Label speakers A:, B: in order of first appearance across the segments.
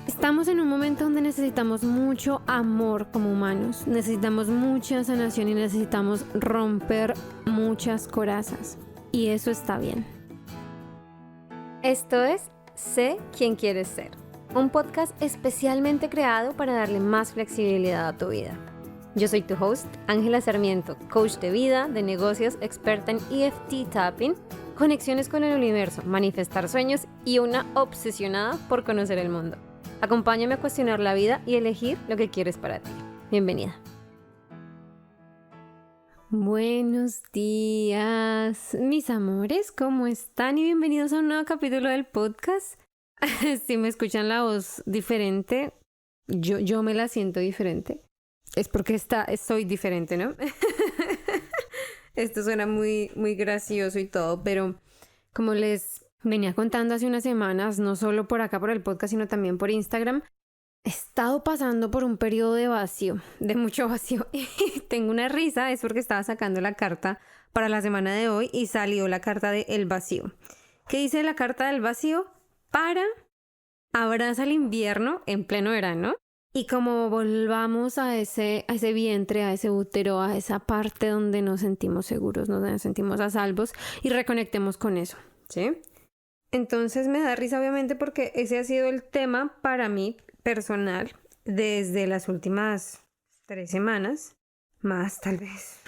A: Estamos en un momento donde necesitamos mucho amor como humanos, necesitamos mucha sanación y necesitamos romper muchas corazas. Y eso está bien. Esto es Sé quién quieres ser, un podcast especialmente creado para darle más flexibilidad a tu vida. Yo soy tu host, Ángela Sarmiento, coach de vida, de negocios, experta en EFT Tapping, conexiones con el universo, manifestar sueños y una obsesionada por conocer el mundo. Acompáñame a cuestionar la vida y elegir lo que quieres para ti. Bienvenida. Buenos días, mis amores, ¿cómo están? Y bienvenidos a un nuevo capítulo del podcast. Si me escuchan la voz diferente, yo me la siento diferente. Es porque soy diferente, ¿no? Esto suena muy gracioso y todo, pero como les venía contando hace unas semanas, no solo por acá por el podcast, sino también por Instagram, he estado pasando por un periodo de vacío, de mucho vacío. Y tengo una risa, es porque estaba sacando la carta para la semana de hoy y salió la carta de El Vacío. ¿Qué dice la carta del vacío? Abraza el invierno en pleno verano. Y como volvamos a ese vientre, a ese útero, a esa parte donde nos sentimos seguros, donde nos sentimos a salvos y reconectemos con eso, ¿sí? Entonces me da risa obviamente porque ese ha sido el tema para mí personal desde las últimas 3 semanas, más tal vez.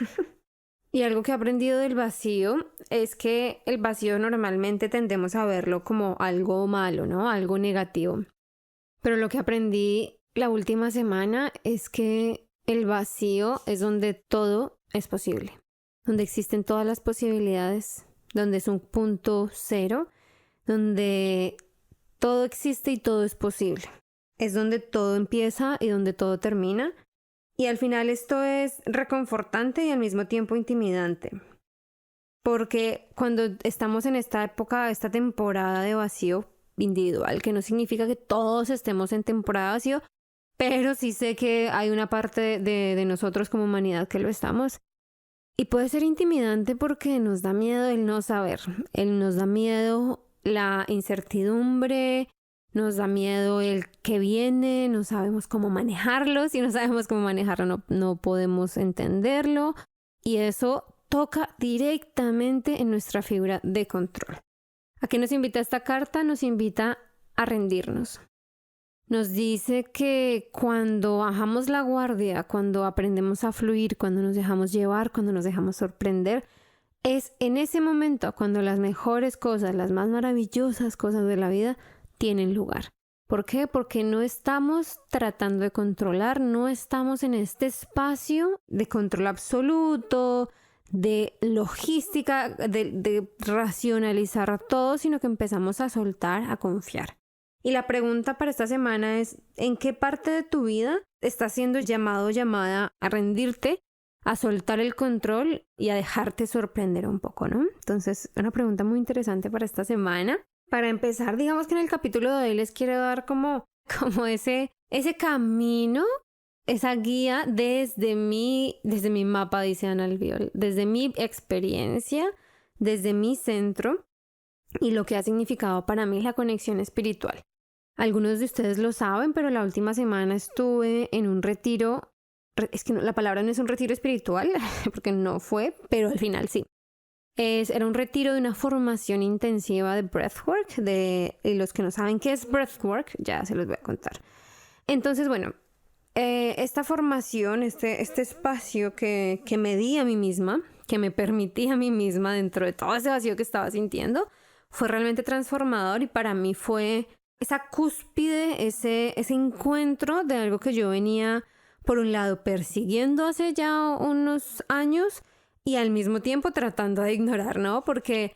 A: Y algo que he aprendido del vacío es que el vacío normalmente tendemos a verlo como algo malo, ¿no? Algo negativo. Pero lo que aprendí la última semana es que el vacío es donde todo es posible, donde existen todas las posibilidades, donde es un punto cero, donde todo existe y todo es posible. Es donde todo empieza y donde todo termina. Y al final esto es reconfortante y al mismo tiempo intimidante. Porque cuando estamos en esta época, esta temporada de vacío individual, que no significa que todos estemos en temporada de vacío, pero sí sé que hay una parte de nosotros como humanidad que lo estamos. Y puede ser intimidante porque nos da miedo el no saber. Nos da miedo la incertidumbre, nos da miedo el que viene, no sabemos cómo manejarlo. Si no sabemos cómo manejarlo, no podemos entenderlo. Y eso toca directamente en nuestra figura de control. ¿A qué nos invita esta carta? Nos invita a rendirnos. Nos dice que cuando bajamos la guardia, cuando aprendemos a fluir, cuando nos dejamos llevar, cuando nos dejamos sorprender, es en ese momento cuando las mejores cosas, las más maravillosas cosas de la vida tienen lugar. ¿Por qué? Porque no estamos tratando de controlar, no estamos en este espacio de control absoluto, de logística, de racionalizar todo, sino que empezamos a soltar, a confiar. Y la pregunta para esta semana es, ¿en qué parte de tu vida estás siendo llamado o llamada a rendirte, a soltar el control y a dejarte sorprender un poco, ¿no? Entonces, una pregunta muy interesante para esta semana. Para empezar, digamos que en el capítulo de hoy les quiero dar como ese camino, esa guía desde mi mapa, dice Ana Albiol, desde mi experiencia, desde mi centro y lo que ha significado para mí la conexión espiritual. Algunos de ustedes lo saben, pero la última semana estuve en un retiro. Es que la palabra no es un retiro espiritual, porque no fue, pero al final sí. Era un retiro de una formación intensiva de breathwork. Y los que no saben qué es breathwork, ya se los voy a contar. Entonces, bueno, esta formación, este espacio que me di a mí misma, que me permití a mí misma dentro de todo ese vacío que estaba sintiendo, fue realmente transformador y para mí fue esa cúspide, ese encuentro de algo que yo venía, por un lado, persiguiendo hace ya unos años y al mismo tiempo tratando de ignorar, ¿no? Porque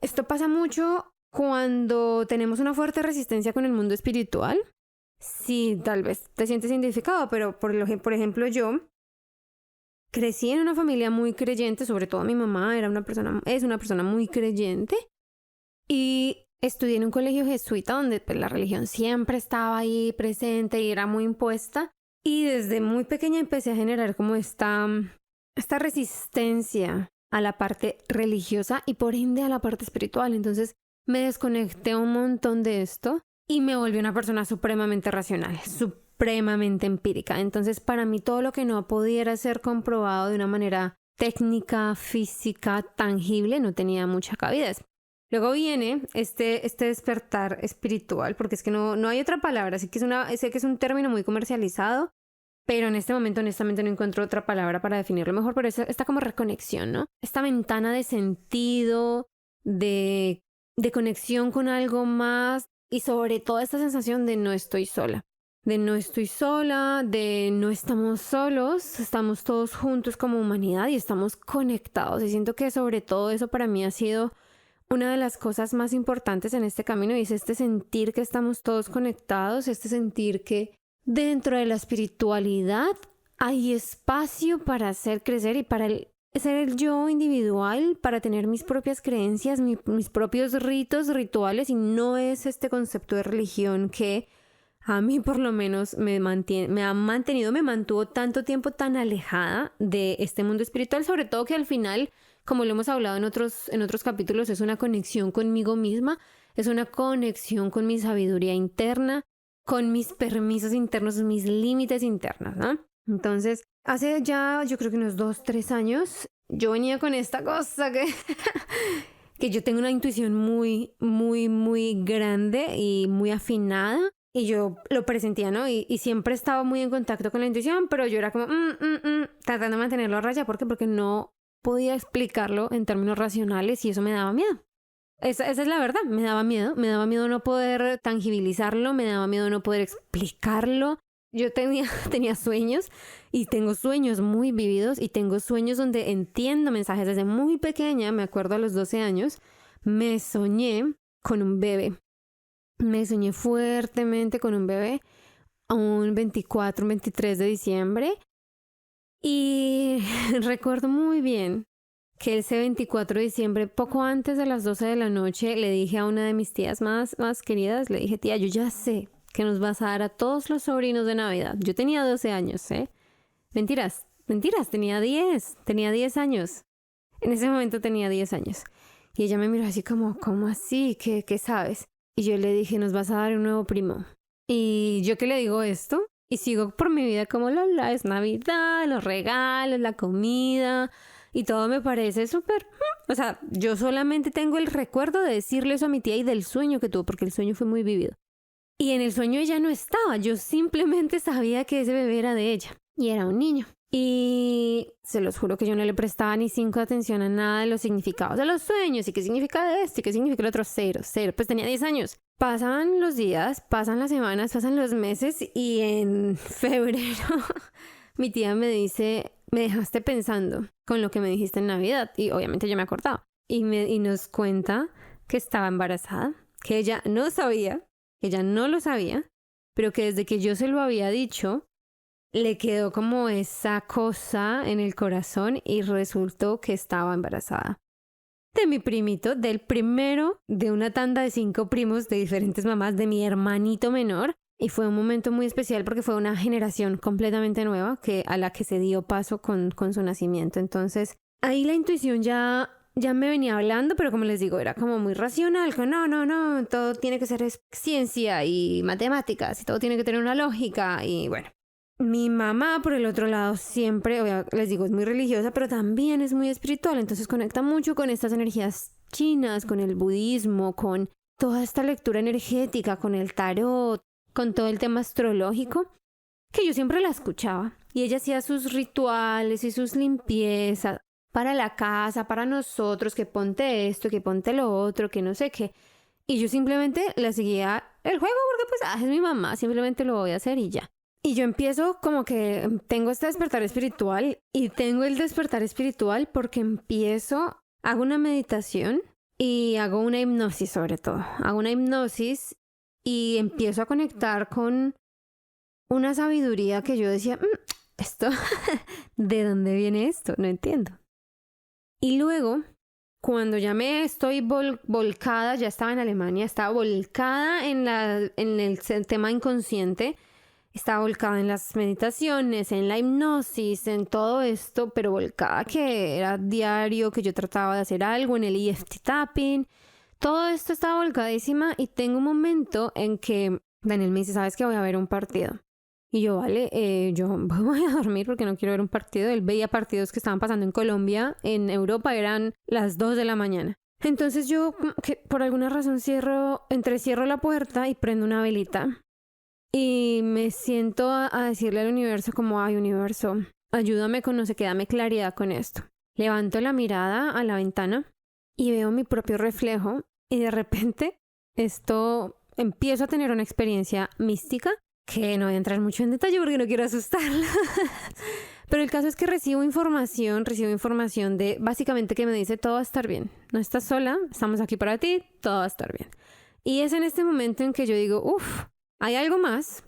A: esto pasa mucho cuando tenemos una fuerte resistencia con el mundo espiritual. Sí, tal vez te sientes identificado, pero por ejemplo yo crecí en una familia muy creyente, sobre todo mi mamá es una persona muy creyente y estudié en un colegio jesuita donde pues, la religión siempre estaba ahí presente y era muy impuesta. Y desde muy pequeña empecé a generar como esta resistencia a la parte religiosa y por ende a la parte espiritual. Entonces me desconecté un montón de esto y me volví una persona supremamente racional, supremamente empírica. Entonces, para mí todo lo que no pudiera ser comprobado de una manera técnica, física, tangible, no tenía mucha cabida. Luego viene este despertar espiritual, porque es que no hay otra palabra, sé que es un término muy comercializado, pero en este momento honestamente no encuentro otra palabra para definirlo mejor, pero esta como reconexión, ¿no? Esta ventana de sentido, de conexión con algo más y sobre todo esta sensación de no estoy sola. De no estoy sola, de no estamos solos, estamos todos juntos como humanidad y estamos conectados. Y siento que sobre todo eso para mí ha sido una de las cosas más importantes en este camino, y es este sentir que estamos todos conectados, este sentir que dentro de la espiritualidad hay espacio para hacer crecer y para ser el yo individual, para tener mis propias creencias, mis propios ritos, rituales, y no es este concepto de religión que a mí por lo menos me mantuvo tanto tiempo tan alejada de este mundo espiritual, sobre todo que al final, como lo hemos hablado en otros capítulos, es una conexión conmigo misma, es una conexión con mi sabiduría interna, con mis permisos internos, mis límites internos, ¿no? Entonces, hace ya yo creo que unos 2-3 años, yo venía con esta cosa que yo tengo una intuición muy, muy, muy grande y muy afinada. Y yo lo presentía, ¿no? Y siempre estaba muy en contacto con la intuición, pero yo era como tratando de mantenerlo a raya. ¿Por qué? Porque no podía explicarlo en términos racionales y eso me daba miedo. Esa es la verdad, me daba miedo no poder tangibilizarlo, me daba miedo no poder explicarlo. Yo tenía sueños y tengo sueños muy vívidos y tengo sueños donde entiendo mensajes desde muy pequeña. Me acuerdo a los 12 años, me soñé con un bebé. Me soñé fuertemente con un bebé un 24, 23 de diciembre y recuerdo muy bien que ese 24 de diciembre, poco antes de las 12 de la noche, le dije a una de mis tías más queridas, le dije, tía, yo ya sé que nos vas a dar a todos los sobrinos de Navidad. Yo tenía 12 años, ¿eh? Mentiras, tenía 10 años. En ese momento tenía 10 años. Y ella me miró así como, ¿cómo así? ¿Qué sabes? Y yo le dije, nos vas a dar un nuevo primo. Y yo que le digo esto, y sigo por mi vida como es Navidad, los regalos, la comida, y todo me parece súper. O sea, yo solamente tengo el recuerdo de decirle eso a mi tía y del sueño que tuvo, porque el sueño fue muy vívido. Y en el sueño ella no estaba, yo simplemente sabía que ese bebé era de ella, y era un niño. Y se los juro que yo no le prestaba ni 5 atención a nada de los significados de los sueños y qué significa esto y qué significa el otro. Cero. Pues tenía 10 años. Pasan los días, pasan las semanas, pasan los meses y en febrero mi tía me dice, me dejaste pensando con lo que me dijiste en Navidad. Y obviamente yo me acordaba. Y nos cuenta que estaba embarazada, que ella no sabía, que ella no lo sabía, pero que desde que yo se lo había dicho, le quedó como esa cosa en el corazón y resultó que estaba embarazada de mi primito, del primero de una tanda de 5 primos de diferentes mamás, de mi hermanito menor. Y fue un momento muy especial porque fue una generación completamente nueva a la que se dio paso con su nacimiento. Entonces, ahí la intuición ya me venía hablando, pero como les digo, era como muy racional, que no, todo tiene que ser ciencia y matemáticas y todo tiene que tener una lógica y bueno. Mi mamá, por el otro lado, siempre, les digo, es muy religiosa, pero también es muy espiritual, entonces conecta mucho con estas energías chinas, con el budismo, con toda esta lectura energética, con el tarot, con todo el tema astrológico, que yo siempre la escuchaba. Y ella hacía sus rituales y sus limpiezas para la casa, para nosotros, que ponte esto, que ponte lo otro, que no sé qué. Y yo simplemente la seguía el juego porque pues es mi mamá, simplemente lo voy a hacer y ya. Y yo empiezo como que tengo este despertar espiritual y tengo el despertar espiritual porque hago una meditación y hago una hipnosis sobre todo. Hago una hipnosis y empiezo a conectar con una sabiduría que yo decía, esto, ¿de dónde viene esto? No entiendo. Y luego, cuando ya me estoy volcada, ya estaba en Alemania, estaba volcada en el tema inconsciente, estaba volcada en las meditaciones, en la hipnosis, en todo esto, pero volcada que era diario, que yo trataba de hacer algo en el EFT tapping, todo esto estaba volcadísima y tengo un momento en que Daniel me dice, ¿sabes qué? Voy a ver un partido. Y yo, vale, yo voy a dormir porque no quiero ver un partido. Él veía partidos que estaban pasando en Colombia, en Europa eran las 2 de la mañana. Entonces yo, que por alguna razón entrecierro la puerta y prendo una velita. Y me siento a decirle al universo como, ay, universo, ayúdame con no sé qué, dame claridad con esto. Levanto la mirada a la ventana y veo mi propio reflejo y de repente empiezo a tener una experiencia mística que no voy a entrar mucho en detalle porque no quiero asustarla. Pero el caso es que recibo información de básicamente que me dice todo va a estar bien. No estás sola, estamos aquí para ti, todo va a estar bien. Y es en este momento en que yo digo, hay algo más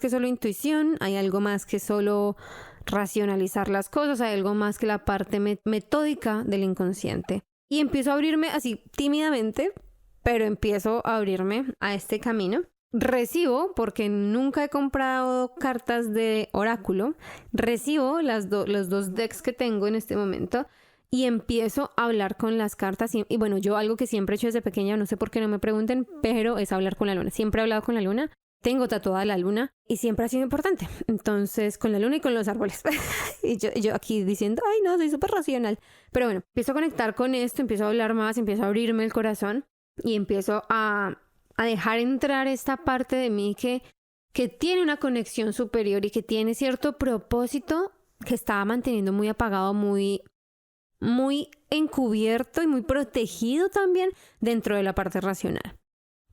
A: que solo intuición, hay algo más que solo racionalizar las cosas, hay algo más que la parte metódica del inconsciente. Y empiezo a abrirme así tímidamente, pero empiezo a abrirme a este camino. Recibo, porque nunca he comprado cartas de oráculo, recibo los dos decks que tengo en este momento y empiezo a hablar con las cartas. Y bueno, yo algo que siempre he hecho desde pequeña, no sé por qué no me pregunten, pero es hablar con la luna. Siempre he hablado con la luna, tengo tatuada la luna y siempre ha sido importante. Entonces, con la luna y con los árboles. Y yo aquí diciendo, ay no, soy súper racional. Pero bueno, empiezo a conectar con esto, empiezo a hablar más, empiezo a abrirme el corazón y empiezo a dejar entrar esta parte de mí que tiene una conexión superior y que tiene cierto propósito que estaba manteniendo muy apagado, muy encubierto y muy protegido también dentro de la parte racional.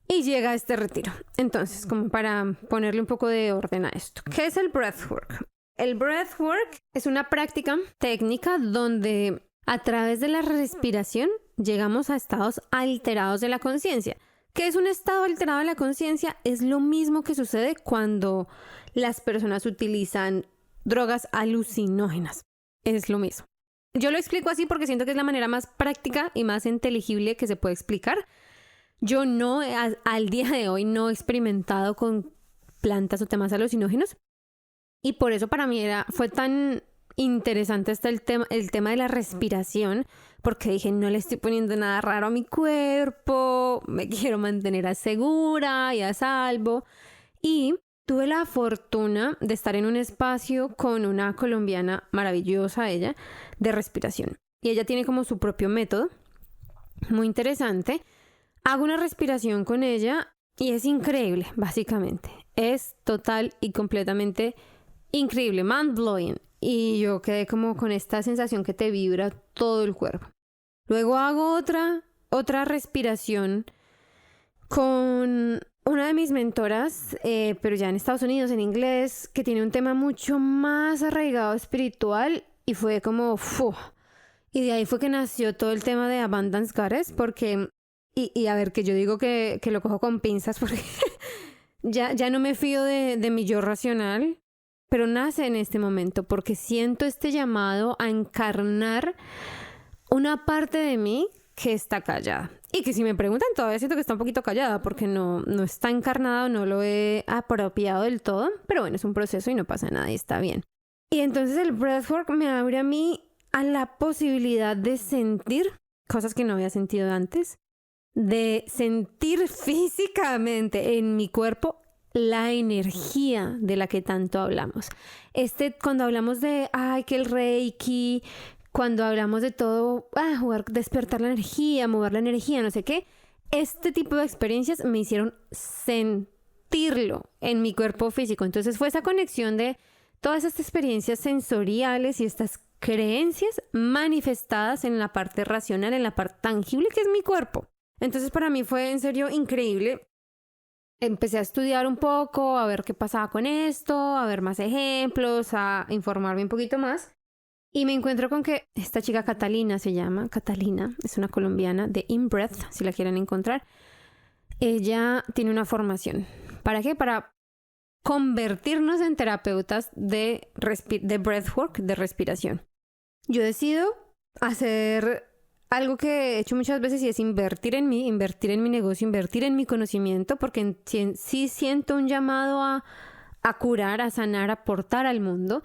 A: Y llega este retiro. Entonces, como para ponerle un poco de orden a esto. ¿Qué es el breathwork? El breathwork es una práctica técnica donde a través de la respiración llegamos a estados alterados de la conciencia. ¿Qué es un estado alterado de la conciencia? Es lo mismo que sucede cuando las personas utilizan drogas alucinógenas. Es lo mismo. Yo lo explico así porque siento que es la manera más práctica y más inteligible que se puede explicar. Yo al día de hoy no he experimentado con plantas o temas alucinógenos y por eso para mí fue tan interesante el tema de la respiración, porque dije, no le estoy poniendo nada raro a mi cuerpo, me quiero mantener segura y a salvo. Y tuve la fortuna de estar en un espacio con una colombiana maravillosa, ella, de respiración. Y ella tiene como su propio método, muy interesante. Hago una respiración con ella y es increíble, básicamente. Es total y completamente increíble, mind-blowing. Y yo quedé como con esta sensación que te vibra todo el cuerpo. Luego hago otra respiración con una de mis mentoras, pero ya en Estados Unidos, en inglés, que tiene un tema mucho más arraigado espiritual y fue como ¡fu! Y de ahí fue que nació todo el tema de Abundance Goddess, porque, y a ver, que yo digo que lo cojo con pinzas porque ya no me fío de mi yo racional, pero nace en este momento porque siento este llamado a encarnar una parte de mí que está callada. Y que si me preguntan, todavía siento que está un poquito callada porque no está encarnada o no lo he apropiado del todo. Pero bueno, es un proceso y no pasa nada y está bien. Y entonces el breathwork me abre a mí a la posibilidad de sentir cosas que no había sentido antes. De sentir físicamente en mi cuerpo la energía de la que tanto hablamos. Cuando hablamos de, que el Reiki, cuando hablamos de todo, despertar la energía, mover la energía, no sé qué, este tipo de experiencias me hicieron sentirlo en mi cuerpo físico. Entonces fue esa conexión de todas estas experiencias sensoriales y estas creencias manifestadas en la parte racional, en la parte tangible que es mi cuerpo. Entonces para mí fue en serio increíble. Empecé a estudiar un poco, a ver qué pasaba con esto, a ver más ejemplos, a informarme un poquito más. Y me encuentro con que esta chica Catalina se llama, Catalina, es una colombiana de InBreath, si la quieren encontrar. Ella tiene una formación. ¿Para qué? Para convertirnos en terapeutas de breathwork, de respiración. Yo decido hacer algo que he hecho muchas veces y es invertir en mí, invertir en mi negocio, invertir en mi conocimiento, porque sí siento un llamado a curar, a sanar, a aportar al mundo.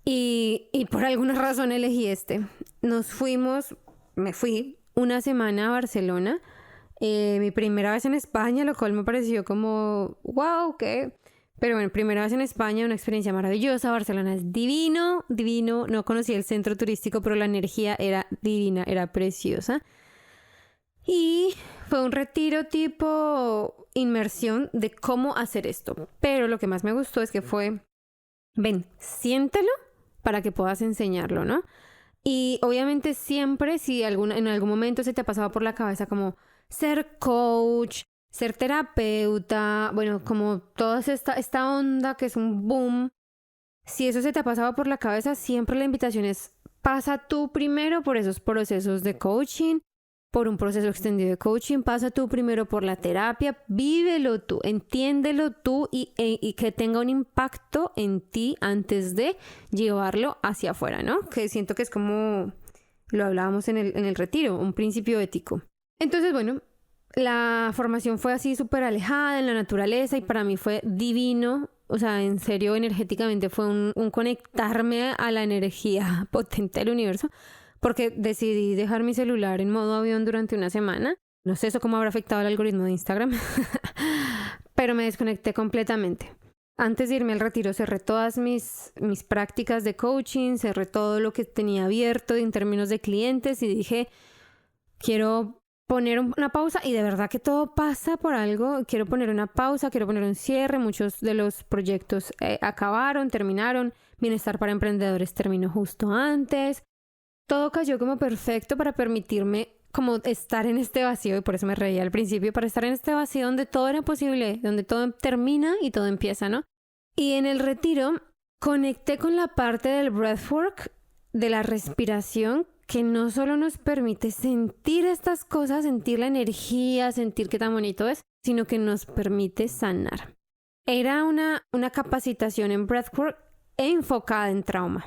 A: Y por alguna razón elegí me fui una semana a Barcelona Mi primera vez en España, lo cual me pareció como, wow, ¿qué? Pero bueno, primera vez en España, una experiencia maravillosa. Barcelona es divino, divino. No conocí el centro turístico, pero la energía era divina, era preciosa. Y fue un retiro tipo inmersión de cómo hacer esto. Pero lo que más me gustó es que fue, ven, siéntelo para que puedas enseñarlo, ¿no? Y obviamente siempre, si en algún momento se te ha pasado por la cabeza como ser coach, ser terapeuta, bueno, como toda esta onda que es un boom, si eso se te ha pasado por la cabeza, siempre la invitación es pasa tú primero por esos procesos de coaching, por un proceso extendido de coaching, pasa tú primero por la terapia, vívelo tú, entiéndelo tú y que tenga un impacto en ti antes de llevarlo hacia afuera, ¿no? Que siento que es como lo hablábamos en el retiro, un principio ético. Entonces, bueno, la formación fue así súper alejada en la naturaleza y para mí fue divino. O sea, en serio, energéticamente fue un conectarme a la energía potente del universo. Porque decidí dejar mi celular en modo avión durante una semana. No sé eso cómo habrá afectado el algoritmo de Instagram. Pero me desconecté completamente. Antes de irme al retiro cerré todas mis prácticas de coaching, cerré todo lo que tenía abierto en términos de clientes y dije, quiero poner una pausa y de verdad que todo pasa por algo. Quiero poner una pausa, quiero poner un cierre. Muchos de los proyectos acabaron, terminaron. Bienestar para Emprendedores terminó justo antes. Todo cayó como perfecto para permitirme como estar en este vacío, y por eso me reía al principio, para estar en este vacío donde todo era posible, donde todo termina y todo empieza, ¿no? Y en el retiro conecté con la parte del breathwork, de la respiración, que no solo nos permite sentir estas cosas, sentir la energía, sentir qué tan bonito es, sino que nos permite sanar. Era una capacitación en breathwork enfocada en trauma.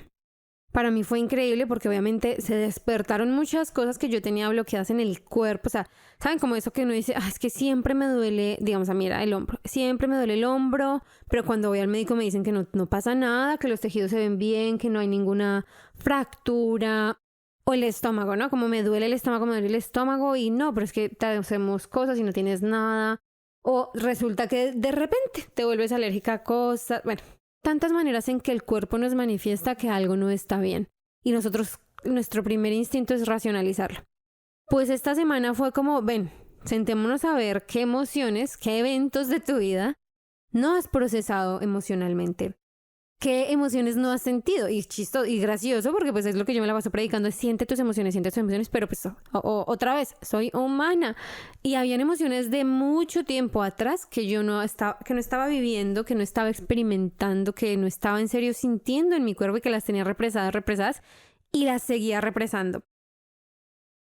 A: Para mí fue increíble porque obviamente se despertaron muchas cosas que yo tenía bloqueadas en el cuerpo. O sea, ¿saben? Como eso que uno dice, es que siempre me duele, digamos, a mí era el hombro. Siempre me duele el hombro, pero cuando voy al médico me dicen que no pasa nada, que los tejidos se ven bien, que no hay ninguna fractura. O el estómago, ¿no? Como me duele el estómago y no, pero es que te hacemos cosas y no tienes nada. O resulta que de repente te vuelves alérgica a cosas. Bueno, tantas maneras en que el cuerpo nos manifiesta que algo no está bien. Y nuestro primer instinto es racionalizarlo. Pues esta semana fue como, ven, sentémonos a ver qué emociones, qué eventos de tu vida no has procesado emocionalmente. ¿Qué emociones no has sentido? Y chistoso y gracioso, porque pues es lo que yo me la paso predicando, es siente tus emociones, pero pues otra vez, soy humana. Y habían emociones de mucho tiempo atrás que yo no estaba viviendo, que no estaba experimentando, que no estaba en serio sintiendo en mi cuerpo y que las tenía represadas y las seguía represando.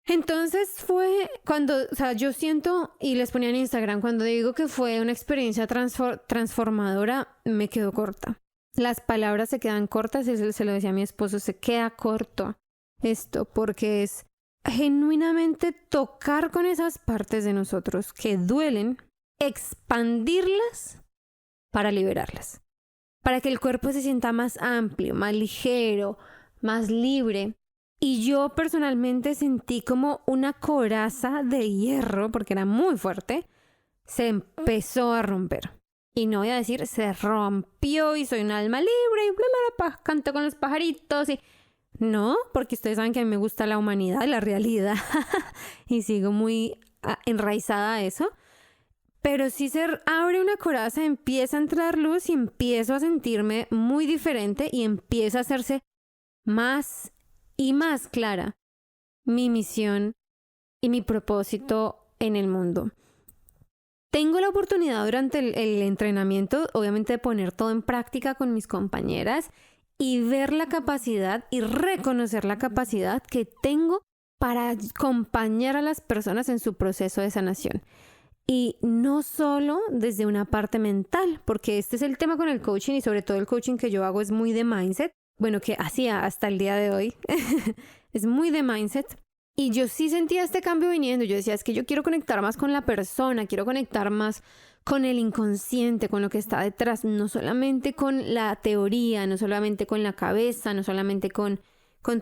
A: Entonces fue cuando, o sea, yo siento, y les ponía en Instagram, cuando digo que fue una experiencia transformadora, me quedo corta. Las palabras se quedan cortas, y se lo decía a mi esposo, se queda corto esto, porque es genuinamente tocar con esas partes de nosotros que duelen, expandirlas para liberarlas, para que el cuerpo se sienta más amplio, más ligero, más libre. Y yo personalmente sentí como una coraza de hierro, porque era muy fuerte, se empezó a romper. Y no voy a decir, se rompió y soy un alma libre y bla, bla, bla, canto con los pajaritos y... No, porque ustedes saben que a mí me gusta la humanidad y la realidad y sigo muy enraizada a eso. Pero si se abre una coraza, empieza a entrar luz y empiezo a sentirme muy diferente y empieza a hacerse más y más clara mi misión y mi propósito en el mundo. Tengo la oportunidad durante el entrenamiento, obviamente, de poner todo en práctica con mis compañeras y ver la capacidad y reconocer la capacidad que tengo para acompañar a las personas en su proceso de sanación. Y no solo desde una parte mental, porque este es el tema con el coaching y sobre todo el coaching que yo hago es muy de mindset. Bueno, que hacía hasta el día de hoy. Es muy de mindset. Y yo sí sentía este cambio viniendo. Yo decía, es que yo quiero conectar más con la persona, quiero conectar más con el inconsciente, con lo que está detrás, no solamente con la teoría, no solamente con la cabeza, no solamente con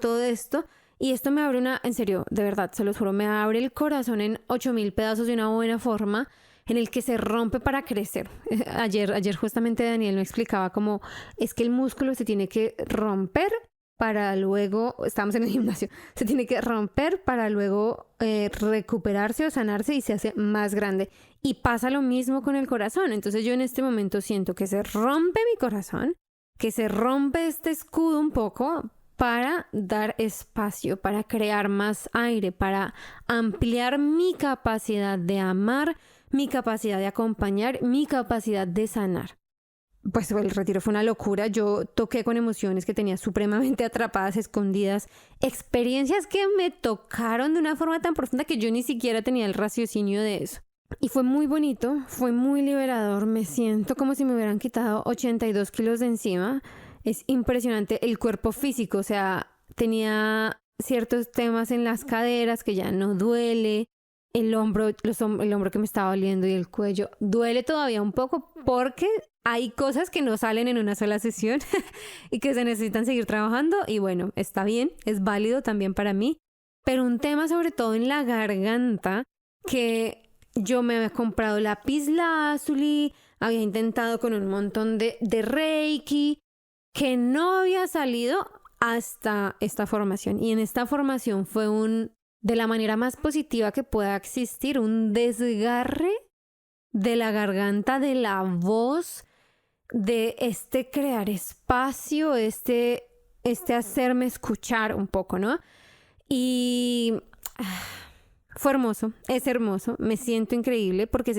A: todo esto. Y esto me abre en serio, de verdad, se los juro, me abre el corazón en 8,000 pedazos de una buena forma en el que se rompe para crecer. Ayer justamente Daniel me explicaba cómo es que el músculo se tiene que romper para luego, estamos en el gimnasio, se tiene que romper para luego recuperarse o sanarse y se hace más grande. Y pasa lo mismo con el corazón. Entonces yo en este momento siento que se rompe mi corazón, que se rompe este escudo un poco para dar espacio, para crear más aire, para ampliar mi capacidad de amar, mi capacidad de acompañar, mi capacidad de sanar. Pues el retiro fue una locura. Yo toqué con emociones que tenía supremamente atrapadas, escondidas, experiencias que me tocaron de una forma tan profunda que yo ni siquiera tenía el raciocinio de eso. Y fue muy bonito, fue muy liberador. Me siento como si me hubieran quitado 82 kilos de encima. Es impresionante el cuerpo físico, o sea, tenía ciertos temas en las caderas que ya no duele. El hombro que me estaba doliendo y el cuello duele todavía un poco porque hay cosas que no salen en una sola sesión y que se necesitan seguir trabajando y bueno, está bien, es válido también para mí, pero un tema sobre todo en la garganta que yo me había comprado lapislázuli, había intentado con un montón de Reiki que no había salido hasta esta formación y en esta formación fue de la manera más positiva que pueda existir, un desgarre de la garganta, de la voz, de crear espacio, hacerme escuchar un poco, ¿no? Y fue hermoso, es hermoso, me siento increíble porque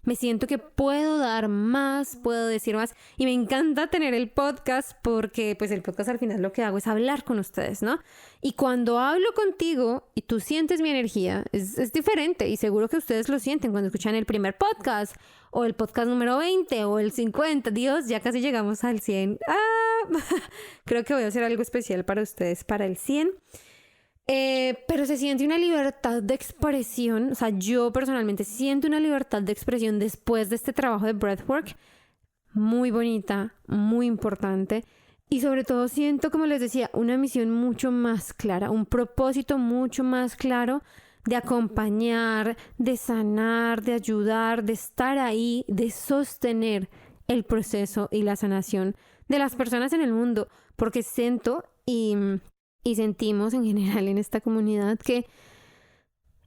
A: me siento que puedo dar más, puedo decir más y me encanta tener el podcast porque pues el podcast al final lo que hago es hablar con ustedes, ¿no? Y cuando hablo contigo y tú sientes mi energía, es diferente y seguro que ustedes lo sienten cuando escuchan el primer podcast o el podcast número 20 o el 50. Dios, ya casi llegamos al 100. Creo que voy a hacer algo especial para ustedes para el 100. Pero se siente una libertad de expresión, o sea, yo personalmente siento una libertad de expresión después de este trabajo de breathwork muy bonita, muy importante y sobre todo siento, como les decía, una misión mucho más clara, un propósito mucho más claro de acompañar, de sanar, de ayudar, de estar ahí, de sostener el proceso y la sanación de las personas en el mundo, porque siento y sentimos en general en esta comunidad que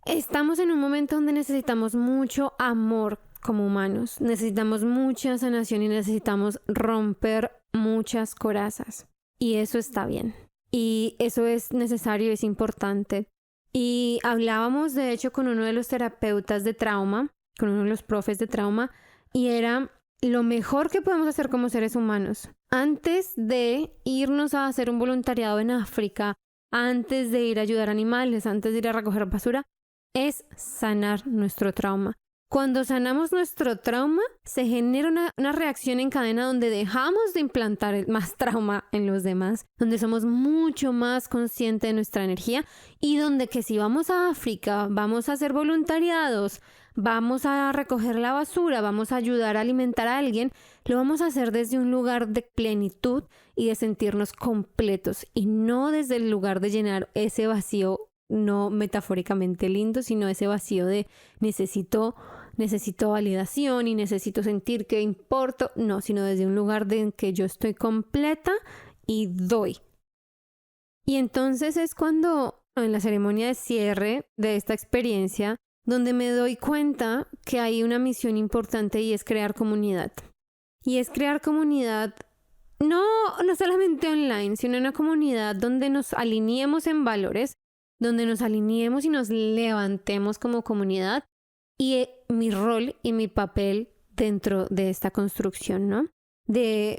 A: estamos en un momento donde necesitamos mucho amor como humanos, necesitamos mucha sanación y necesitamos romper muchas corazas. Y eso está bien. Y eso es necesario, es importante. Y hablábamos de hecho con uno de los terapeutas de trauma, con uno de los profes de trauma, y era lo mejor que podemos hacer como seres humanos. Antes de irnos a hacer un voluntariado en África, antes de ir a ayudar a animales, antes de ir a recoger basura, es sanar nuestro trauma. Cuando sanamos nuestro trauma, se genera una reacción en cadena donde dejamos de implantar más trauma en los demás, donde somos mucho más conscientes de nuestra energía y donde que si vamos a África, vamos a hacer voluntariados, vamos a recoger la basura, vamos a ayudar a alimentar a alguien, lo vamos a hacer desde un lugar de plenitud y de sentirnos completos y no desde el lugar de llenar ese vacío, no metafóricamente lindo, sino ese vacío de necesito validación y necesito sentir que importo, no, sino desde un lugar de que yo estoy completa y doy. Y entonces es cuando en la ceremonia de cierre de esta experiencia donde me doy cuenta que hay una misión importante y es crear comunidad. Y es crear comunidad no solamente online, sino una comunidad donde nos alineemos en valores, donde nos alineemos y nos levantemos como comunidad y mi rol y mi papel dentro de esta construcción, ¿no?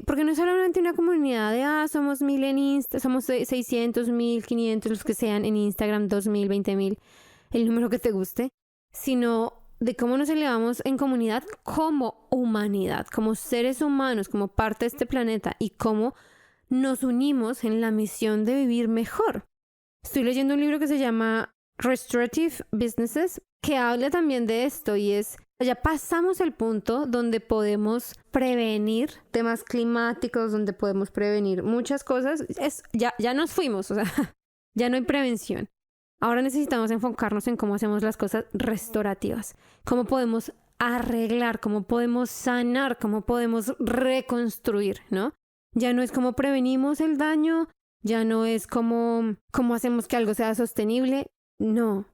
A: Porque no es solamente una comunidad de, somos 1,000 en Insta, somos 600, 1,500, los que sean en Instagram, 2,000, 20,000, el número que te guste, sino de cómo nos elevamos en comunidad como humanidad, como seres humanos, como parte de este planeta y cómo nos unimos en la misión de vivir mejor. Estoy leyendo un libro que se llama Restorative Businesses, que habla también de esto y ya pasamos el punto donde podemos prevenir temas climáticos, donde podemos prevenir muchas cosas. Ya nos fuimos, o sea, Ya no hay prevención. Ahora necesitamos enfocarnos en cómo hacemos las cosas restaurativas, cómo podemos arreglar, cómo podemos sanar, cómo podemos reconstruir, ¿no? Ya no es cómo prevenimos el daño, ya no es cómo hacemos que algo sea sostenible, no.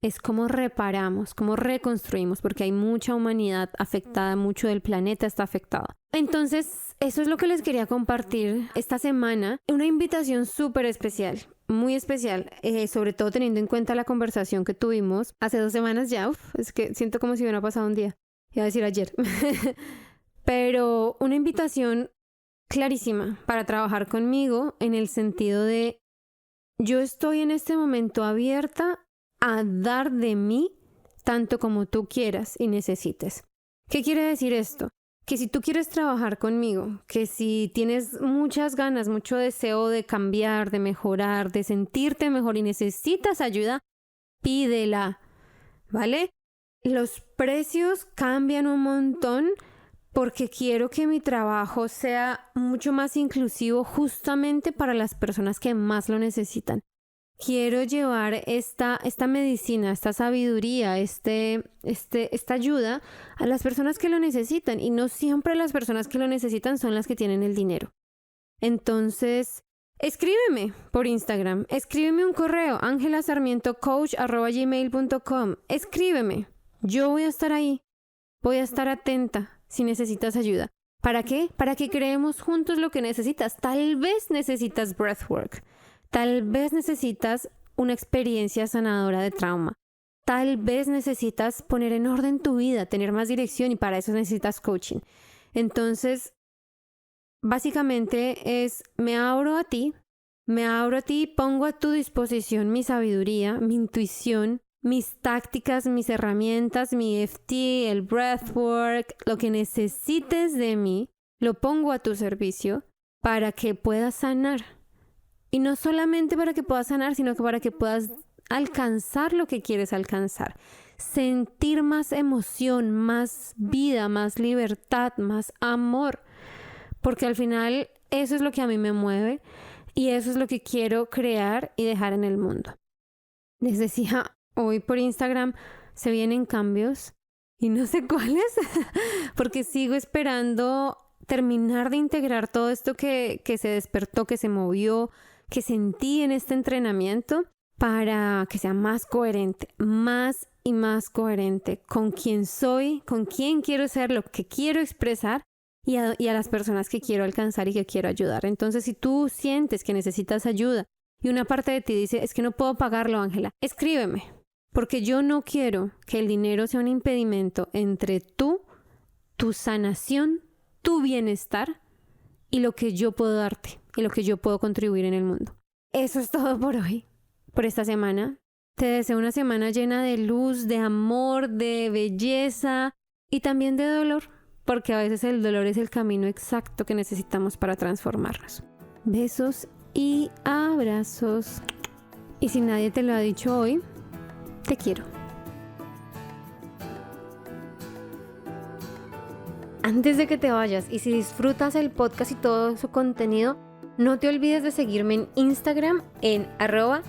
A: Es cómo reparamos, cómo reconstruimos, porque hay mucha humanidad afectada, mucho del planeta está afectado. Entonces, eso es lo que les quería compartir esta semana. Una invitación súper especial, muy especial, sobre todo teniendo en cuenta la conversación que tuvimos hace 2 semanas ya. Es que siento como si hubiera pasado un día, iba a decir ayer. Pero una invitación clarísima para trabajar conmigo en el sentido de yo estoy en este momento abierta a dar de mí tanto como tú quieras y necesites. ¿Qué quiere decir esto? Que si tú quieres trabajar conmigo, que si tienes muchas ganas, mucho deseo de cambiar, de mejorar, de sentirte mejor y necesitas ayuda, pídela, ¿vale? Los precios cambian un montón porque quiero que mi trabajo sea mucho más inclusivo justamente para las personas que más lo necesitan. Quiero llevar esta medicina, esta sabiduría, esta ayuda a las personas que lo necesitan. Y no siempre las personas que lo necesitan son las que tienen el dinero. Entonces, escríbeme por Instagram. Escríbeme un correo, angelasarmientocoach@gmail.com. Escríbeme. Yo voy a estar ahí. Voy a estar atenta si necesitas ayuda. ¿Para qué? Para que creemos juntos lo que necesitas. Tal vez necesitas breathwork. Tal vez necesitas una experiencia sanadora de trauma. Tal vez necesitas poner en orden tu vida, tener más dirección y para eso necesitas coaching. Entonces, básicamente me abro a ti, pongo a tu disposición mi sabiduría, mi intuición, mis tácticas, mis herramientas, mi EFT, el breathwork, lo que necesites de mí, lo pongo a tu servicio para que puedas sanar. Y no solamente para que puedas sanar, sino que para que puedas alcanzar lo que quieres alcanzar. Sentir más emoción, más vida, más libertad, más amor. Porque al final eso es lo que a mí me mueve y eso es lo que quiero crear y dejar en el mundo. Les decía hoy por Instagram, se vienen cambios y no sé cuáles, porque sigo esperando terminar de integrar todo esto que se despertó, que se movió, que sentí en este entrenamiento para que sea más coherente, más y más coherente con quién soy, con quién quiero ser, lo que quiero expresar y a las personas que quiero alcanzar y que quiero ayudar. Entonces, si tú sientes que necesitas ayuda y una parte de ti dice, es que no puedo pagarlo, Ángela, escríbeme, porque yo no quiero que el dinero sea un impedimento entre tú, tu sanación, tu bienestar y lo que yo puedo darte y lo que yo puedo contribuir en el mundo. Eso es todo por hoy, por esta semana. Te deseo una semana llena de luz, de amor, de belleza y también de dolor, porque a veces el dolor es el camino exacto que necesitamos para transformarnos. Besos y abrazos. Y si nadie te lo ha dicho hoy, te quiero. Antes de que te vayas y si disfrutas el podcast y todo su contenido, no te olvides de seguirme en Instagram en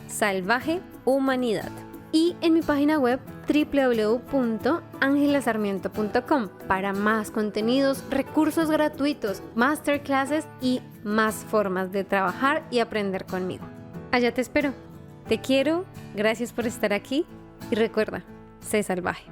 A: @salvajehumanidad y en mi página web www.angelasarmiento.com para más contenidos, recursos gratuitos, masterclasses y más formas de trabajar y aprender conmigo. Allá te espero. Te quiero, gracias por estar aquí y recuerda, sé salvaje.